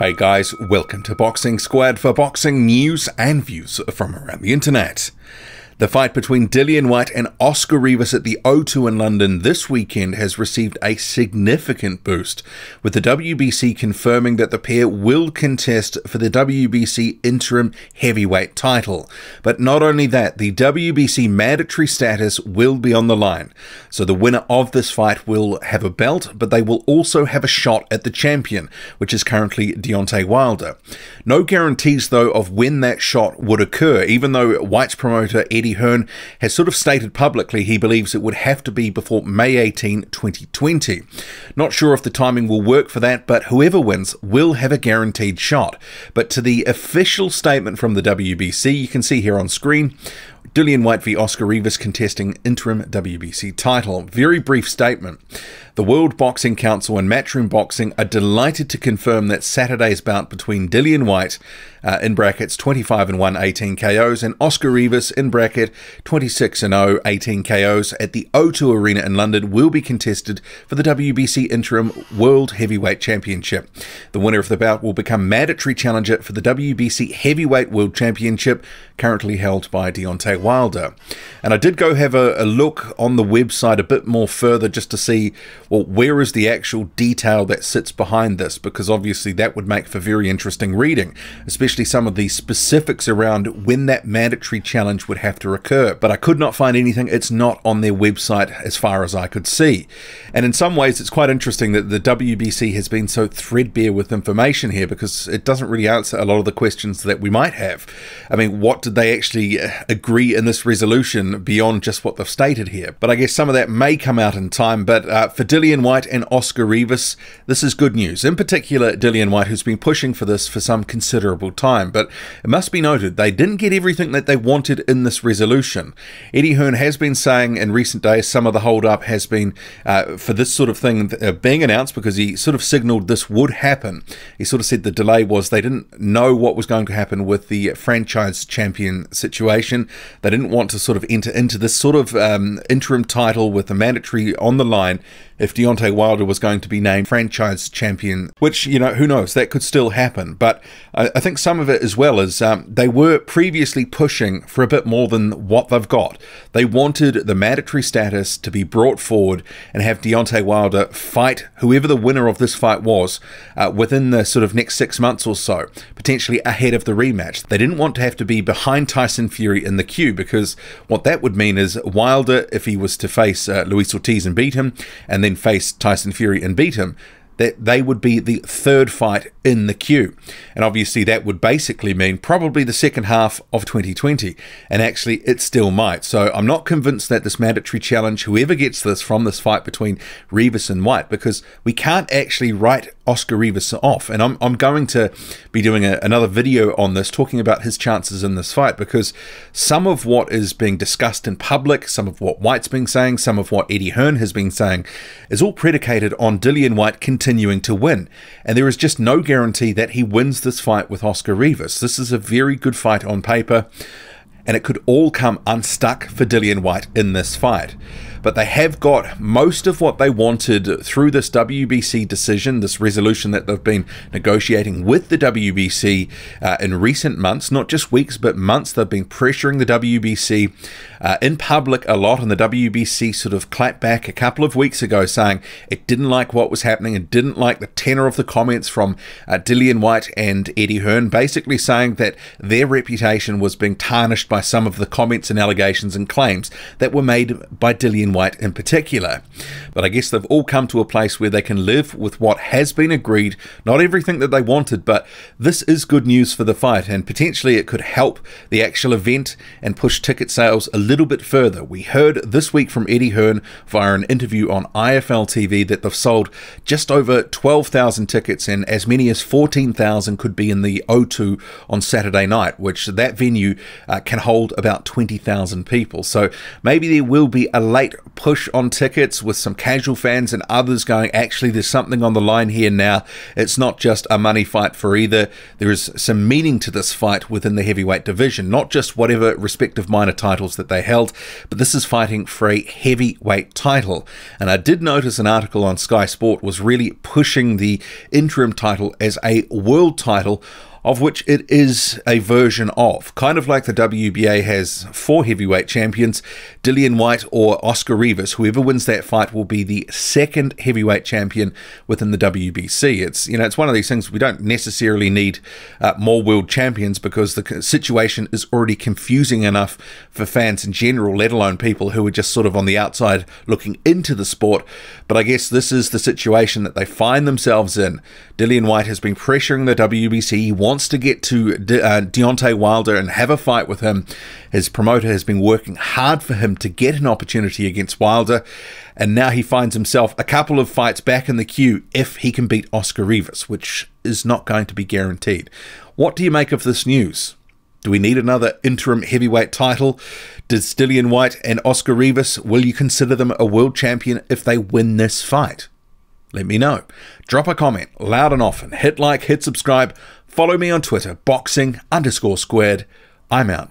Hey guys, welcome to Boxing Squad for boxing news and views from around the internet. The fight between Dillian Whyte and Oscar Rivas at the O2 in London this weekend has received a significant boost, with the WBC confirming that the pair will contest for the WBC Interim heavyweight title. But not only that, the WBC mandatory status will be on the line. So the winner of this fight will have a belt, but they will also have a shot at the champion, which is currently Deontay Wilder. No guarantees though of when that shot would occur, even though Whyte's promoter Eddie Hearn has sort of stated publicly he believes it would have to be before May 18, 2020. Not sure if the timing will work for that, but whoever wins will have a guaranteed shot. But to the official statement from the WBC, you can see here on screen, Dillian Whyte v Oscar Rivas contesting interim WBC title. Very brief statement. The World Boxing Council and Matchroom Boxing are delighted to confirm that Saturday's bout between Dillian Whyte, in brackets 25-1, 18 KOs, and Oscar Rivas, in bracket 26-0, 18 KOs, at the O2 Arena in London will be contested for the WBC Interim World Heavyweight Championship. The winner of the bout will become mandatory challenger for the WBC Heavyweight World Championship, currently held by Deontay Wilder. And I did go have a look on the website a bit more further just to see, well, where is the actual detail that sits behind this, because obviously that would make for very interesting reading, especially some of the specifics around when that mandatory challenge would have to occur. But I could not find anything. It's not on their website as far as I could see. And in some ways it's quite interesting that the WBC has been so threadbare with information here, because it doesn't really answer a lot of the questions that we might have. I mean, what did they actually agree in this resolution beyond just what they've stated here? But I guess some of that may come out in time. But for Dillian Whyte and Oscar Rivas, this is good news. In particular, Dillian Whyte, who's been pushing for this for some considerable time. But it must be noted, they didn't get everything that they wanted in this resolution. Eddie Hearn has been saying in recent days some of the hold-up has been for this sort of thing being announced, because he sort of signalled this would happen. He sort of said the delay was they didn't know what was going to happen with the franchise champion situation. They didn't want to sort of enter into this sort of interim title with the mandatory on the line if Deontay Wilder was going to be named franchise champion, which, you know, who knows, that could still happen. But I think some of it as well is they were previously pushing for a bit more than what they've got. They wanted the mandatory status to be brought forward and have Deontay Wilder fight whoever the winner of this fight was within the sort of next 6 months or so, potentially ahead of the rematch. They didn't want to have to be behind Tyson Fury in the queue, because what that would mean is Wilder, if he was to face Luis Ortiz and beat him, and then face Tyson Fury and beat him, that they would be the third fight in the queue. And obviously that would basically mean probably the second half of 2020, and actually it still might. So I'm not convinced that this mandatory challenge, whoever gets this from this fight between Rivas and Whyte, because we can't actually write Oscar Rivas off. And I'm going to be doing another video on this, talking about his chances in this fight, because some of what is being discussed in public, some of what Whyte's been saying, some of what Eddie Hearn has been saying, is all predicated on Dillian Whyte continuing to win. And there is just no guarantee that he wins this fight with Oscar Rivas. This is a very good fight on paper, and it could all come unstuck for Dillian Whyte in this fight. But they have got most of what they wanted through this WBC decision, this resolution that they've been negotiating with the WBC in recent months, not just weeks, but months. They've been pressuring the WBC in public a lot, and the WBC sort of clapped back a couple of weeks ago saying it didn't like what was happening and didn't like the tenor of the comments from Dillian Whyte and Eddie Hearn, basically saying that their reputation was being tarnished by some of the comments and allegations and claims that were made by Dillian Whyte in particular. But I guess they've all come to a place where they can live with what has been agreed. Not everything that they wanted, but this is good news for the fight, and potentially it could help the actual event and push ticket sales a little bit further. We heard this week from Eddie Hearn via an interview on IFL TV that they've sold just over 12,000 tickets, and as many as 14,000 could be in the O2 on Saturday night, which that venue can hold about 20,000 people. So maybe there will be a late push on tickets with some casual fans and others going, actually, there's something on the line here now. It's not just a money fight for either. There is some meaning to this fight within the heavyweight division, not just whatever respective minor titles that they held, but this is fighting for a heavyweight title. And I did notice an article on Sky Sport was really pushing the interim title as a world title, of which it is a version of. Kind of like the WBA has 4 heavyweight champions, Dillian Whyte or Oscar Rivas. Whoever wins that fight will be the 2nd heavyweight champion within the WBC. It's one of these things we don't necessarily need more world champions, because the situation is already confusing enough for fans in general, let alone people who are just sort of on the outside looking into the sport. But I guess this is the situation that they find themselves in. Dillian Whyte has been pressuring the WBC. He wants to get to Deontay Wilder and have a fight with him. His promoter has been working hard for him to get an opportunity against Wilder, and now he finds himself a couple of fights back in the queue if he can beat Oscar Rivas, which is not going to be guaranteed. What do you make of this news? Do we need another interim heavyweight title? Does Dillian Whyte and Oscar Rivas, will you consider them a world champion if they win this fight? Let me know. Drop a comment loud and often. Hit like, hit subscribe. Follow me on Twitter, boxing_squared. I'm out.